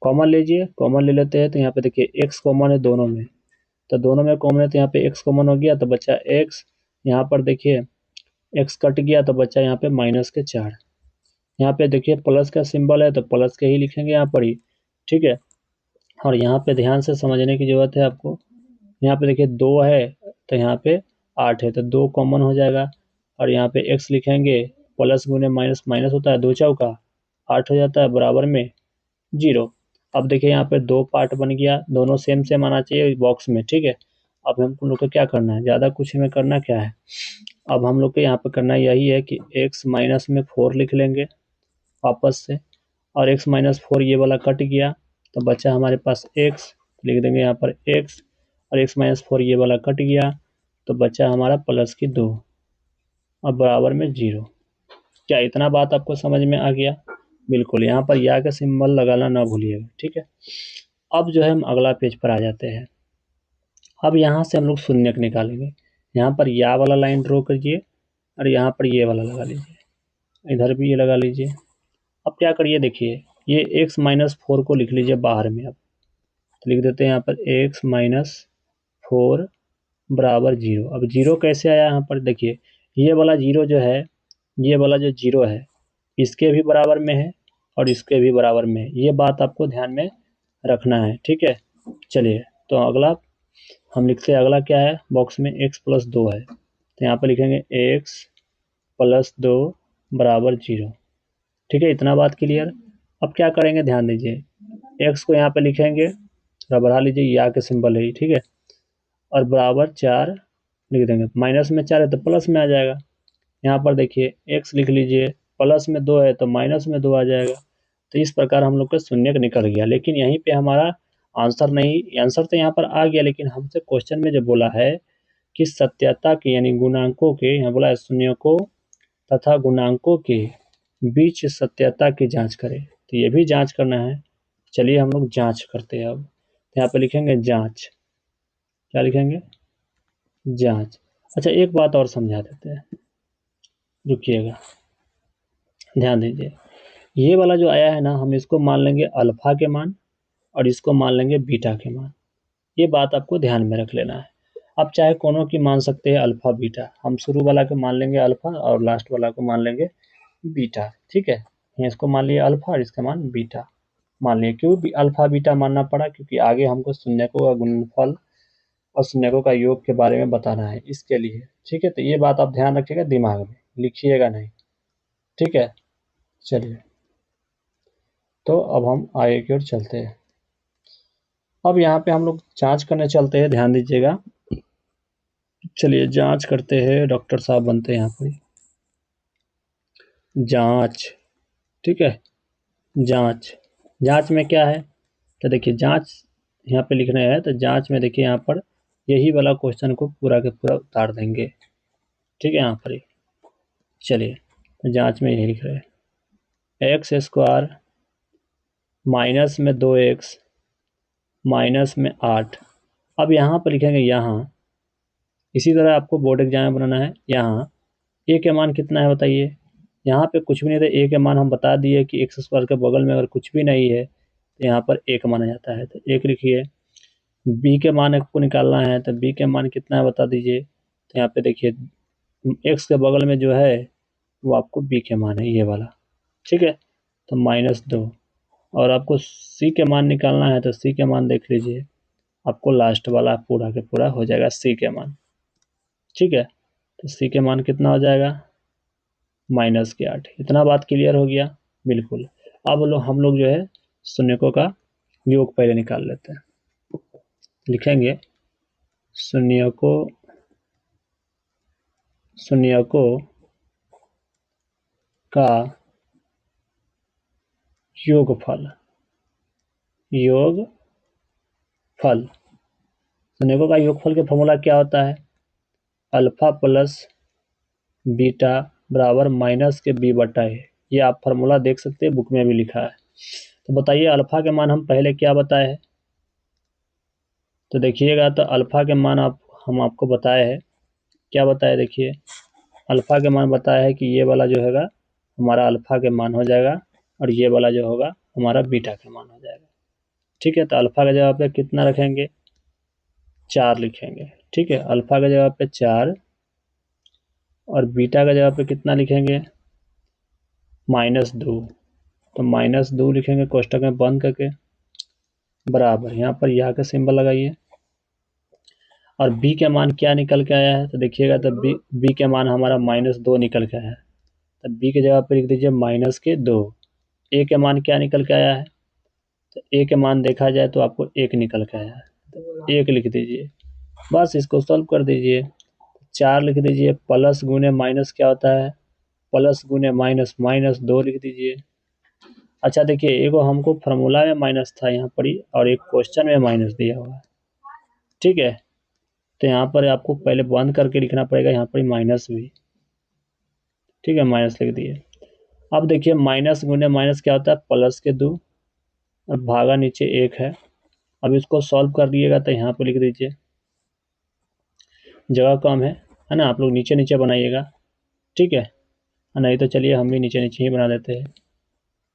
कॉमन लीजिए, कॉमन ले लेते हैं। तो यहाँ पे देखिए x कॉमन है दोनों में, तो दोनों में कॉमन है, तो यहाँ पे x कॉमन हो गया तो बच्चा x। यहाँ पर देखिए x कट गया तो बच्चा यहाँ पे माइनस के 4। यहाँ पे देखिए प्लस का सिंबल है तो प्लस के ही लिखेंगे यहाँ पर ही, ठीक है। और यहाँ पे ध्यान से समझने की ज़रूरत है आपको। यहाँ पे देखिए 2 है तो यहाँ पे 8 है, तो 2 कॉमन हो जाएगा, और यहाँ पे x लिखेंगे, प्लस गुने माइनस माइनस होता है, 2 चौका 8 हो जाता है, बराबर में 0। अब देखिए यहाँ पे 2 पार्ट बन गया, दोनों सेम सेम आना चाहिए बॉक्स में, ठीक है। अब हम लोग को क्या करना है, ज़्यादा कुछ हमें करना क्या है, अब हम लोग को यहाँ पे करना यही है कि x माइनस में 4 लिख लेंगे वापस से, और x माइनस 4 ये वाला कट गया तो बचा हमारे पास x, लिख देंगे यहाँ पर x, और x माइनस 4 ये वाला कट गया तो बचा हमारा प्लस की 2 और बराबर में 0। क्या इतना बात आपको समझ में आ गया, बिल्कुल। यहाँ पर या का सिंबल लगाना ना भूलिएगा, ठीक है। अब जो है हम अगला पेज पर आ जाते हैं। अब यहाँ से हम लोग शून्यक निकालेंगे, यहाँ पर या वाला लाइन ड्रॉ करिए, और यहाँ पर ये वाला लगा लीजिए, इधर भी ये लगा लीजिए। अब क्या करिए, देखिए ये x माइनस 4 को लिख लीजिए बाहर में। अब तो लिख देते हैं यहाँ पर x माइनस 4 बराबर 0। अब 0 कैसे आया, यहाँ पर देखिए ये वाला 0 जो है, ये वाला जो 0 है इसके भी बराबर में है और इसके भी बराबर में है, ये बात आपको ध्यान में रखना है, ठीक है। चलिए तो अगला हम लिखते हैं अगला क्या है बॉक्स में x+2 है, तो यहाँ पर लिखेंगे x+2 बराबर 0। ठीक है, इतना बात क्लियर। अब क्या करेंगे ध्यान दीजिए, x को यहाँ पे लिखेंगे, थोड़ा बढ़ा लीजिए, या के सिंबल है, ठीक है, और बराबर 4 लिख देंगे। माइनस में 4 है तो प्लस में आ जाएगा। यहाँ पर देखिए x लिख लीजिए, प्लस में 2 है तो माइनस में 2 आ जाएगा। तो इस प्रकार हम लोग का शून्य निकल गया। लेकिन यहीं पे हमारा आंसर नहीं, आंसर तो यहाँ पर आ गया, लेकिन हमसे क्वेश्चन में जो बोला है कि सत्यता के यानी गुणांकों के, यहाँ बोला है शून्यकों तथा गुणांकों के बीच सत्यता की जांच करें, तो ये भी जांच करना है। चलिए हम लोग जांच करते हैं। अब यहाँ पे लिखेंगे जांच, क्या लिखेंगे, जांच। अच्छा एक बात और समझा देते हैं, रुकिएगा, ध्यान दीजिए। ये वाला जो आया है ना, हम इसको मान लेंगे अल्फा के मान और इसको मान लेंगे बीटा के मान। ये बात आपको ध्यान में रख लेना है। आप चाहे कोनो की मान सकते हैं अल्फा बीटा, हम शुरू वाला को मान लेंगे अल्फा और लास्ट वाला को मान लेंगे बीटा। ठीक है, इसको मान लिया अल्फा और इसका मान बीटा मान लिया। क्यों भी अल्फा बीटा मानना पड़ा, क्योंकि आगे हमको शून्यकों का गुणनफल और शून्यकों का योग के बारे में बताना है, इसके लिए। ठीक है, तो ये बात आप ध्यान रखिएगा, दिमाग में लिखिएगा नहीं। ठीक है, चलिए तो अब हम आगे की ओर चलते हैं। अब यहाँ पे हम लोग जांच करने चलते हैं, ध्यान दीजिएगा। चलिए जांच करते हैं, डॉक्टर साहब बनते हैं यहाँ पे। जांच, ठीक है, जांच। जांच में क्या है, तो देखिए जांच यहाँ पे लिख रहे हैं, तो जांच में देखिए यहाँ पर यही वाला क्वेश्चन को पूरा के पूरा उतार देंगे। ठीक है, यहाँ पर ही चलिए, तो जांच में यही लिख रहे हैं, x² माइनस में 2x माइनस में 8। अब यहाँ पर लिखेंगे, यहाँ इसी तरह आपको बोर्ड एग्जाम में बनाना है। यहाँ a के मान कितना है बताइए, यहाँ पे कुछ भी नहीं था, a के मान हम बता दिए कि x² के बगल में अगर कुछ भी नहीं है तो यहाँ पर 1 माना जाता है, तो 1 लिखिए। b के मान आपको निकालना है, तो b के मान कितना है बता दीजिए। तो यहाँ पे देखिए x के बगल में जो है वो आपको b के मान है, ये वाला। ठीक है, तो -2। और आपको c के मान निकालना है, तो c के मान देख लीजिए, आपको लास्ट वाला पूरा के पूरा हो जाएगा c के मान। ठीक है, तो c के मान कितना हो जाएगा, -8। इतना बात क्लियर हो गया, बिल्कुल। अब हम लोग जो है शून्यकों का योग पहले निकाल लेते हैं। लिखेंगे शून्यकों का योगफल, शून्यकों का योगफल के फॉर्मूला क्या होता है, अल्फा प्लस बीटा बराबर माइनस के b/a। ये आप फार्मूला देख सकते हैं, बुक में भी लिखा है। तो बताइए अल्फा के मान हम पहले क्या बताए हैं, तो देखिएगा, तो अल्फा के मान हम आपको बताए हैं, क्या बताया, देखिए अल्फा के मान बताया है कि ये वाला जो हैगा हमारा अल्फा के मान हो जाएगा और ये वाला जो होगा हमारा बीटा के मान हो जाएगा। ठीक है, तो अल्फा का जगह पे कितना रखेंगे, 4 लिखेंगे। ठीक है, अल्फा का जगह पे 4 और बीटा का जगह पे कितना लिखेंगे, -2। तो -2 लिखेंगे कोष्टक में बंद करके, बराबर यहाँ पर यहाँ का सिंबल लगाइए। और b के मान क्या निकल के आया है, तो देखिएगा, तो b के मान हमारा -2 निकल के आया है, तो b की जगह पर लिख दीजिए -2। a के मान क्या निकल के आया है, तो a के मान देखा जाए तो आपको 1 निकल के आया है, तो 1 लिख दीजिए। बस इसको सॉल्व कर दीजिए, 4 लिख दीजिए, प्लस गुने माइनस क्या होता है, प्लस गुने माइनस, -2 लिख दीजिए। अच्छा देखिए, एगो हमको फार्मूला में माइनस था यहाँ पर ही, और एक क्वेश्चन में माइनस दिया हुआ है। ठीक है, तो यहाँ पर आपको पहले बंद करके लिखना पड़ेगा, यहाँ पर माइनस भी। ठीक है, माइनस लिख दिए। अब देखिए माइनस गुने माइनस क्या होता है, प्लस के 2 और भागा नीचे 1 है। अब इसको सॉल्व कर दिएगा, तो यहाँ पर लिख दीजिए, जगह कम है ना, आप लोग नीचे नीचे बनाइएगा। ठीक है, नहीं तो चलिए हम भी नीचे नीचे ही बना देते हैं,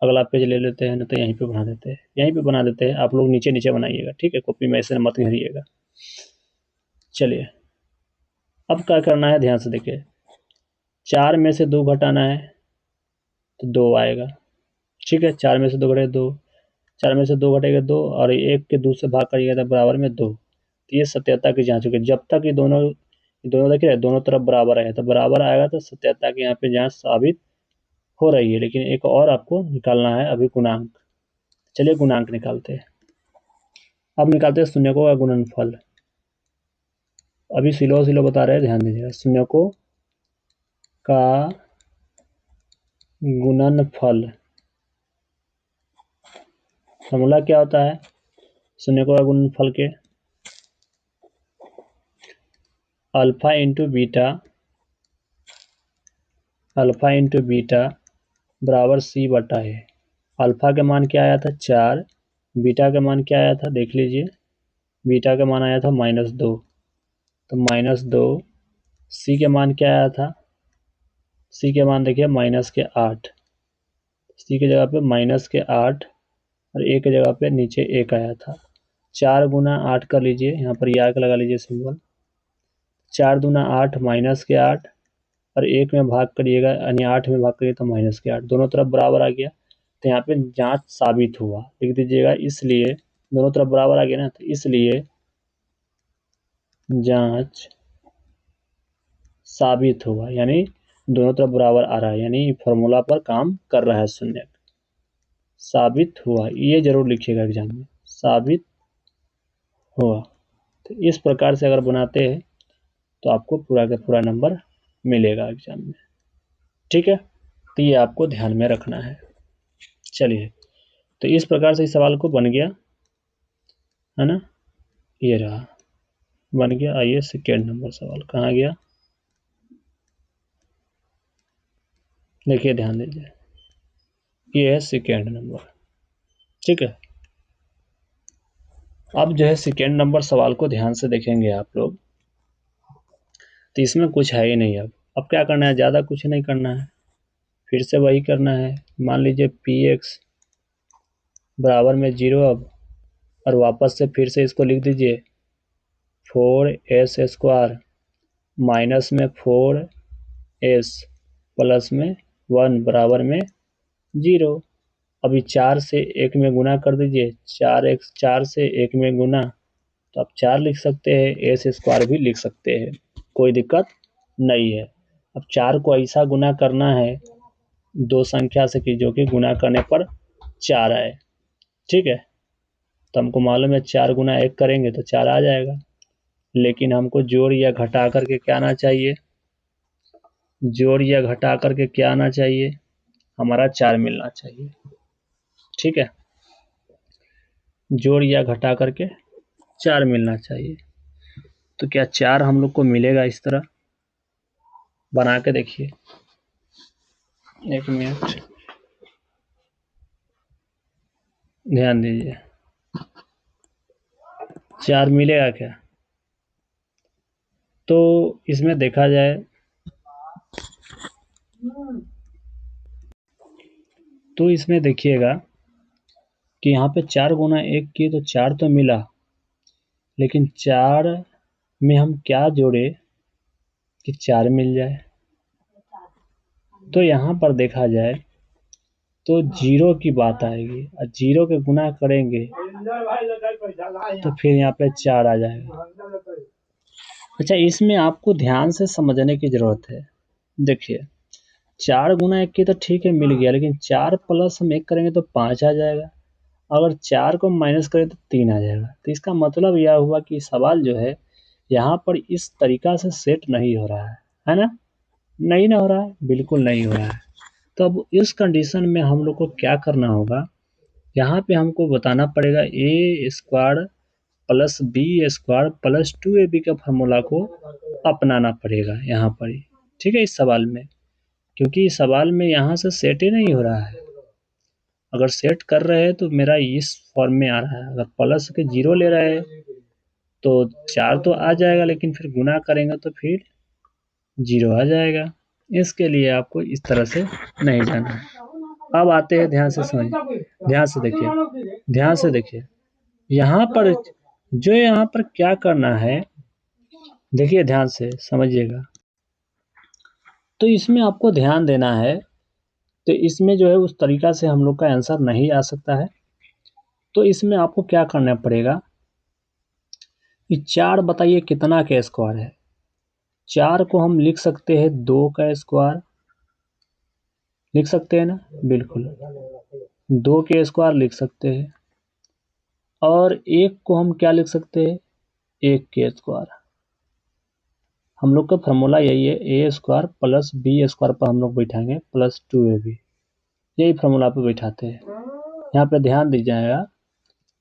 अगला पेज ले लेते हैं, ना तो यहीं पे बना देते हैं, यहीं पे बना देते हैं, आप लोग नीचे नीचे बनाइएगा। ठीक है, कॉपी में ऐसे मत घेरिएगा। चलिए अब क्या करना है, ध्यान से देखिए, 4 में से 2 घटाना है तो 2 आएगा। ठीक है, 4 में से 2 घटे 2, 4 में से 2 घटेगा 2 और 1 के 2 से भाग करिएगा तो बराबर में 2। तो ये सत्यता की जांच होगी। जब तक ये दोनों देखिए दोनों तरफ बराबर आया, तो बराबर आएगा तो सत्यता की यहाँ पे जांच साबित हो रही है। लेकिन एक और आपको निकालना है अभी गुणांक। चलिए गुणांक निकालते हैं। अब निकालते हैं शून्यकों का गुणनफल। अभी सिलो बता रहे हैं, ध्यान दीजिएगा। शून्यकों का गुणनफल फॉर्मूला क्या होता है? शून्यकों का गुणनफल के अल्फा इंटू बीटा बराबर सी बटा है। अल्फा का मान क्या आया था? 4। बीटा का मान क्या आया था? देख लीजिए, बीटा का मान आया था -2, तो -2। सी के मान क्या आया था? सी के मान देखिए -8। सी की जगह पे -8 और ए की जगह पे नीचे 1 आया था। 4 गुना 8 कर लीजिए, यहाँ पर याद लगा लीजिए सिंबल। 4 दूना 8 -8 और 1 में भाग करिएगा, यानी 8 में भाग करिए तो -8, दोनों तरफ बराबर आ गया। तो यहाँ पे जांच साबित हुआ, लिख दीजिएगा। इसलिए दोनों तरफ बराबर आ गया ना, तो इसलिए जांच साबित हुआ, यानी दोनों तरफ बराबर आ रहा है, यानी फॉर्मूला पर काम कर रहा है शून्य। साबित हुआ, ये जरूर लिखिएगा एग्जाम में, साबित हुआ। तो इस प्रकार से अगर बनाते हैं तो आपको पूरा का पूरा नंबर मिलेगा एग्जाम में। ठीक है, तो ये आपको ध्यान में रखना है। चलिए, तो इस प्रकार से इस सवाल को बन गया है ना, ये रहा, बन गया। आइए सेकेंड नंबर सवाल कहाँ गया, देखिए ध्यान दीजिए, ये है सेकेंड नंबर। ठीक है, अब जो है सेकेंड नंबर सवाल को ध्यान से देखेंगे आप लोग, तो इसमें कुछ है ही नहीं। अब क्या करना है, ज़्यादा कुछ नहीं करना है, फिर से वही करना है। मान लीजिए px बराबर में 0 अब, और वापस से फिर से इसको लिख दीजिए 4s² माइनस में 4s प्लस में 1 बराबर में 0। अभी 4 से 1 में गुना कर दीजिए, 4 से 1 में गुना, तो आप 4 लिख सकते हैं, s² भी लिख सकते हैं, कोई दिक्कत नहीं है। अब 4 को ऐसा गुना करना है दो संख्या से कि जो कि गुना करने पर 4 आए। ठीक है, तो हमको मालूम है 4 गुना 1 करेंगे तो 4 आ जाएगा, लेकिन हमको जोड़ या घटा करके क्या आना चाहिए, जोड़ या घटा करके क्या आना चाहिए, हमारा 4 मिलना चाहिए। ठीक है, जोड़ या घटा करके 4 मिलना चाहिए। तो क्या 4 हम लोग को मिलेगा? इस तरह बना के देखिए, 1 मिनट ध्यान दीजिए, 4 मिलेगा क्या? तो इसमें देखा जाए तो इसमें देखिएगा कि यहाँ पे 4 गुना 1 किए तो 4 तो मिला, लेकिन 4 में हम क्या जोड़े कि 4 मिल जाए। तो यहाँ पर देखा जाए तो 0 की बात आएगी, और 0 के गुना करेंगे तो फिर यहाँ पे 4 आ जाएगा। अच्छा, इसमें आपको ध्यान से समझने की ज़रूरत है। देखिए, 4 गुना 1 की तो ठीक है मिल गया, लेकिन 4 प्लस हम 1 करेंगे तो 5 आ जाएगा। अगर 4 को माइनस करें तो 3 आ जाएगा। तो इसका मतलब यह हुआ कि सवाल जो है यहाँ पर इस तरीका से सेट नहीं हो रहा है ना? नहीं ना हो रहा है, बिल्कुल नहीं हो रहा है। तो अब इस कंडीशन में हम लोग को क्या करना होगा, यहाँ पे हमको बताना पड़ेगा a² plus b² plus 2ab का फार्मूला को अपनाना पड़ेगा यहाँ पर ही। ठीक है, इस सवाल में, क्योंकि इस सवाल में यहाँ से सेट ही नहीं हो रहा है। अगर सेट कर रहे हैं तो मेरा इस फॉर्म में आ रहा है, अगर प्लस के 0 ले रहे हैं तो 4 तो आ जाएगा, लेकिन फिर गुना करेंगे तो फिर 0 आ जाएगा। इसके लिए आपको इस तरह से नहीं जाना है। अब आते हैं, ध्यान से समझिए, ध्यान से देखिए, ध्यान से देखिए, यहाँ पर क्या करना है, देखिए ध्यान से समझिएगा। तो इसमें आपको ध्यान देना है, तो इसमें जो है उस तरीका से हम लोग का आंसर नहीं आ सकता है। तो इसमें आपको क्या करना पड़ेगा ये 4 बताइए कितना का स्क्वायर है। 4 को हम लिख सकते हैं 2 का स्क्वायर, लिख सकते हैं ना, बिल्कुल 2 के स्क्वायर लिख सकते हैं। और 1 को हम क्या लिख सकते हैं, 1 के स्क्वायर। हम लोग का फार्मूला यही है, A square plus B square पर हम लोग बैठाएंगे प्लस 2ab, यही फार्मूला पे बैठाते हैं। यहाँ पे ध्यान दीजिएगा,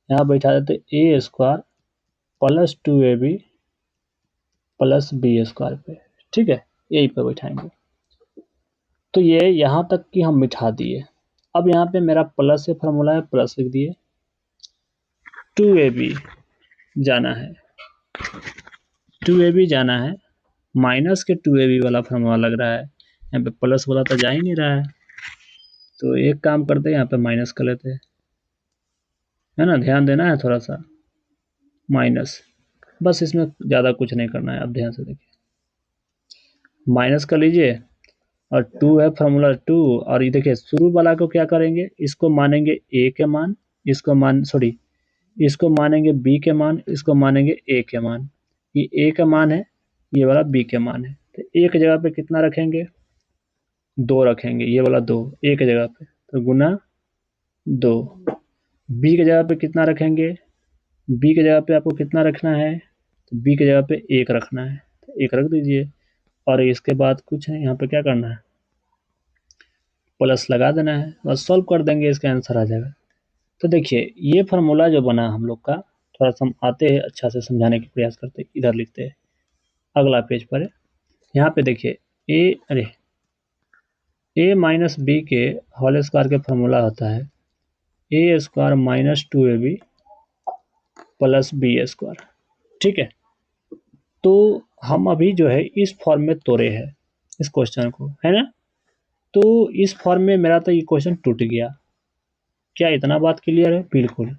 यहाँ बैठा देते A square plus 2ab plus B square पे, ठीक है, यही पे बैठाएंगे। तो ये यहाँ तक कि हम बिठा दिए। अब यहाँ पे मेरा प्लस से फार्मूला है, प्लस लिख दिए, 2ab जाना है, 2ab जाना है, माइनस के 2ab वाला फार्मूला लग रहा है, यहाँ पे प्लस वाला तो जा ही नहीं रहा है, तो एक काम करते हैं, यहाँ पे माइनस कर लेते हैं, है ना, ध्यान देना है थोड़ा सा, माइनस, बस इसमें ज़्यादा कुछ नहीं करना है। अब ध्यान से देखिए, माइनस कर लीजिए, और 2 है फार्मूला 2, और ये देखिए शुरू वाला को क्या करेंगे, इसको मानेंगे ए के मान, इसको मानेंगे बी के मान, इसको मानेंगे ए के मान। ये ए का मान है, ये वाला बी के मान है, तो एक जगह पे कितना रखेंगे, 2 रखेंगे, ये वाला 2 एक जगह पे, तो गुना 2। बी के जगह पे कितना रखेंगे, बी के जगह पे आपको कितना रखना है, तो बी के जगह पे 1 रखना है, तो 1 रख दीजिए, और इसके बाद कुछ है, यहाँ पे क्या करना है, प्लस लगा देना है, बस सॉल्व कर देंगे, इसका आंसर आ जाएगा। तो देखिए ये फार्मूला जो बना हम लोग का, थोड़ा सा हम आते हैं अच्छा से समझाने की प्रयास करते हैं, इधर लिखते हैं अगला पेज पर है। यहाँ पे देखिए ए माइनस बी के होल स्क्वायर के फार्मूला होता है A square minus 2ab plus B square, ठीक है। तो हम अभी जो है इस फॉर्म में तोड़े हैं इस क्वेश्चन को, है ना, तो इस फॉर्म में मेरा तो ये क्वेश्चन टूट गया। क्या इतना बात क्लियर है, बिल्कुल।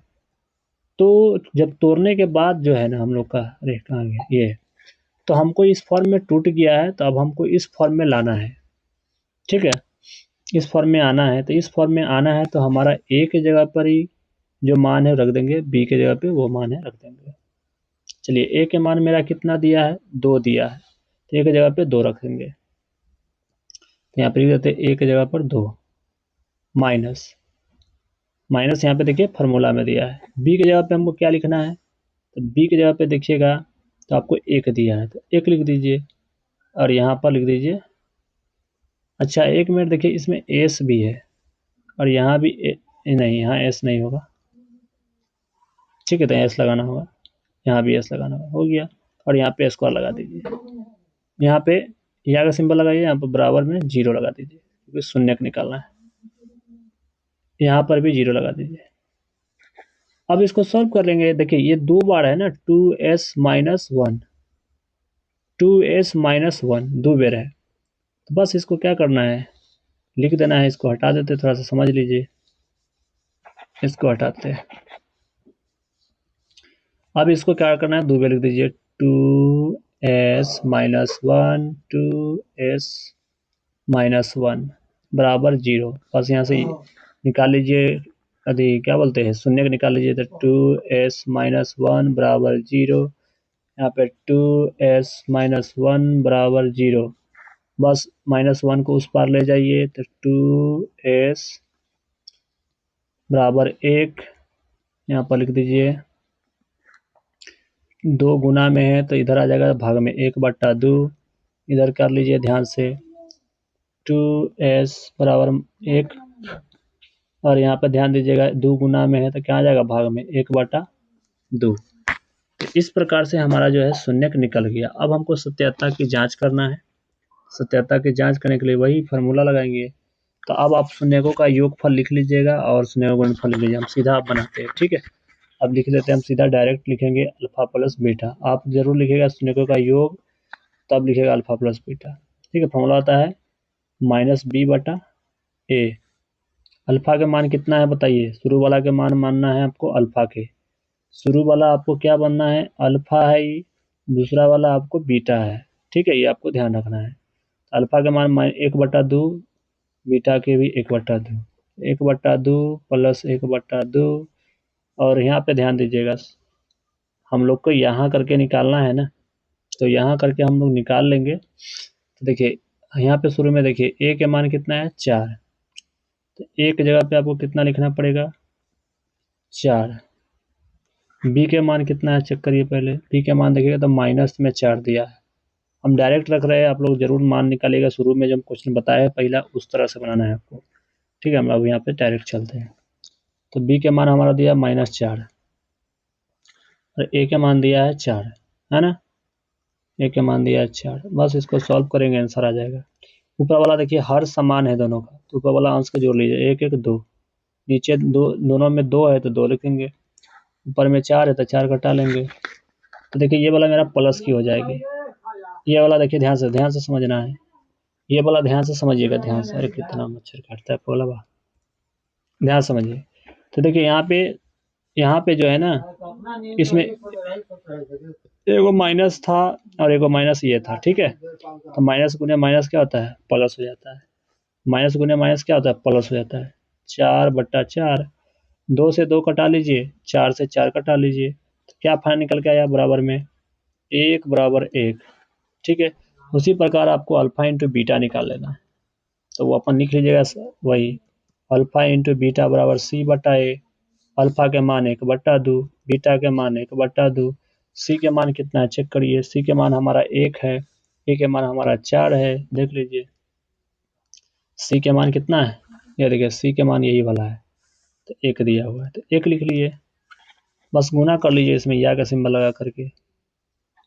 तो जब तोड़ने के बाद जो है ना हम लोग का, अरे कहाँ गया ये, तो हमको इस फॉर्म में टूट गया है, तो अब हमको इस फॉर्म में लाना है, ठीक है, इस फॉर्म में आना है। तो इस फॉर्म में आना है तो हमारा ए के जगह पर ही जो मान है रख देंगे, बी के जगह पे वो मान है रख देंगे। चलिए ए के मान मेरा कितना दिया है, 2 दिया है, तो ए की जगह पे 2 रखेंगे, तो यहाँ पर लिख देते ए की जगह पर 2 माइनस, माइनस यहाँ पे देखिए फार्मूला में दिया है। बी की जगह पे हमको क्या लिखना है, तो बी की जगह पे देखिएगा तो आपको 1 दिया है, तो 1 लिख दीजिए, और यहाँ पर लिख दीजिए, अच्छा 1 मिनट देखिए, इसमें एस भी है, और यहाँ भी नहीं, यहाँ एस नहीं होगा, ठीक है, तो एस लगाना होगा, यहाँ भी एस लगाना होगा, हो गया, और यहाँ पे स्क्वायर लगा दीजिए, यहाँ पे यहाँ का सिंबल लगाइए, यहाँ पर बराबर में 0 लगा दीजिए, क्योंकि शून्य को निकालना है, यहाँ पर भी 0 लगा दीजिए। अब इसको सॉल्व कर लेंगे, देखिए ये 2 बार है ना, 2s माइनस 1, 2s-1 2 बेर है, तो बस इसको क्या करना है, लिख देना है, इसको हटा देते, थोड़ा सा समझ लीजिए, इसको हटाते हैं। अब इसको क्या करना है, 2 बेर लिख दीजिए, 2s-1 2s-1 बराबर 0, बस यहाँ से निकाल लीजिए, अभी क्या बोलते हैं, शून्य को निकाल लीजिए, तो 2s-1 बराबर 0, यहाँ पे 2s-1 बराबर 0, बस -1 को उस पार ले जाइए, तो 2s बराबर 1, यहाँ पर लिख दीजिए, 2 गुना में है तो इधर आ जाएगा भाग में, 1/2, इधर कर लीजिए ध्यान से, 2s बराबर 1, और यहाँ पर ध्यान दीजिएगा 2 गुना में है तो क्या आ जाएगा भाग में, 1/2। तो इस प्रकार से हमारा जो है शून्यक निकल गया। अब हमको सत्यात्मक की जांच करना है, सत्यात्मक की जांच करने के लिए वही फार्मूला लगाएंगे। तो अब आप शून्यकों का योगफल लिख लीजिएगा और शून्यकों का गुणनफल लिख लीजिए, हम सीधा बनाते हैं, ठीक है। अब लिख लेते हैं, हम सीधा डायरेक्ट लिखेंगे अल्फा प्लस बीटा, आप जरूर लिखिएगा शून्यकों का योग, तब लिखेगा अल्फा प्लस बीटा, ठीक है। फॉर्मूला आता है -b/a, अल्फा का मान कितना है बताइए, शुरू वाला के मान मानना है आपको, अल्फा के शुरू वाला आपको क्या बनना है, अल्फा है, दूसरा वाला आपको बीटा है, ठीक है, ये आपको ध्यान रखना है। अल्फा का मान 1/2, बीटा के भी 1/2, 1/2 प्लस 1/2, और यहाँ पे ध्यान दीजिएगा हम लोग को यहाँ करके निकालना है ना, तो यहाँ करके हम लोग निकाल लेंगे। तो देखिए यहाँ पे शुरू में देखिए ए के मान कितना है 4, तो ए की जगह पे आपको कितना लिखना पड़ेगा 4। बी के मान कितना है चेक करिए पहले, बी के मान देखिएगा तो माइनस में 4 दिया है। हम डायरेक्ट रख रहे हैं, आप लोग जरूर मान निकालिएगा, शुरू में जब क्वेश्चन बताया है पहला उस तरह से बनाना है आपको। ठीक है, हम अब यहाँ पे डायरेक्ट चलते हैं। तो बी के मान हमारा दिया -4 और ए के मान दिया है 4, है ना, ए के मान दिया है 4। बस इसको सॉल्व करेंगे आंसर आ जाएगा। ऊपर वाला देखिए हर समान है दोनों का, तो ऊपर वाला अंश को जोड़ लीजिए, 1 1 2, नीचे दोनों में 2 है तो 2 लिखेंगे, ऊपर में 4 है तो 4 घटा लेंगे। तो देखिए ये वाला मेरा प्लस की हो जाएगी, ये वाला देखिए ध्यान से समझना है, ये वाला ध्यान से समझिएगा, ध्यान से। अरे कितना मच्छर काटता है पोला बा, ध्यान समझिए। तो देखिए यहाँ पे जो है ना, इसमें एगो माइनस था और एगो माइनस ये था, ठीक है। तो माइनस गुने माइनस क्या होता है प्लस हो जाता है, माइनस गुने माइनस क्या होता है प्लस हो जाता है। 4/4, 2 से 2 कटा लीजिए, 4 से 4 कटा लीजिए, तो क्या फाइनल निकल के आया बराबर में 1 बराबर 1। ठीक है, उसी प्रकार आपको अल्फा इंटू बीटा निकाल लेना है, तो वो अपन लिख लीजिएगा वही अल्फा इंटू बीटा बराबर C/A। अल्फा के मान 1/2, बीटा के मान 1/2, सी के मान कितना है चेक करिए, सी के मान हमारा 1 है, ए के मान हमारा 4 है, देख लीजिए सी के मान कितना है, ये देखिए सी के मान यही वाला है, तो 1 दिया हुआ है, तो 1 लिख लिए। बस गुना कर लीजिए इसमें या का सिंबल लगा करके,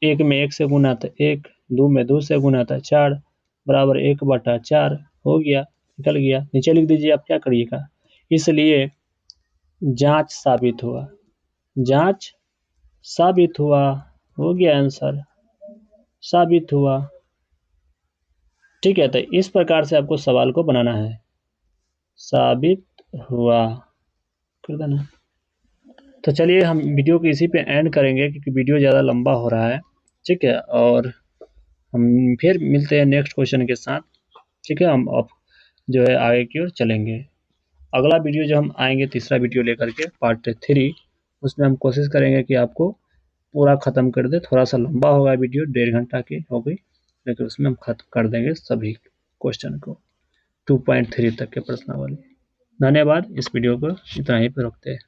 1 में 1 से गुना तो 1, 2 में 2 से गुना तो 4 बराबर 1/4 हो गया, निकल गया। नीचे लिख दीजिए, आप क्या करिएगा, इसलिए जांच साबित हुआ, जांच साबित हुआ, हो गया आंसर, साबित हुआ। ठीक है, तो इस प्रकार से आपको सवाल को बनाना है, साबित हुआ कर देना। तो चलिए हम वीडियो को इसी पे एंड करेंगे क्योंकि वीडियो ज़्यादा लंबा हो रहा है। ठीक है, और हम फिर मिलते हैं नेक्स्ट क्वेश्चन के साथ। ठीक है, हम अब जो है आगे की ओर चलेंगे। अगला वीडियो जो हम आएंगे, तीसरा वीडियो लेकर के पार्ट 3, उसमें हम कोशिश करेंगे कि आपको पूरा ख़त्म कर दे। थोड़ा सा लंबा होगा वीडियो, 1.5 घंटा की हो गई, लेकिन उसमें हम खत्म कर देंगे सभी क्वेश्चन को 2.3 तक के प्रश्नावली। धन्यवाद, इस वीडियो को इतना ही पे रखते हैं।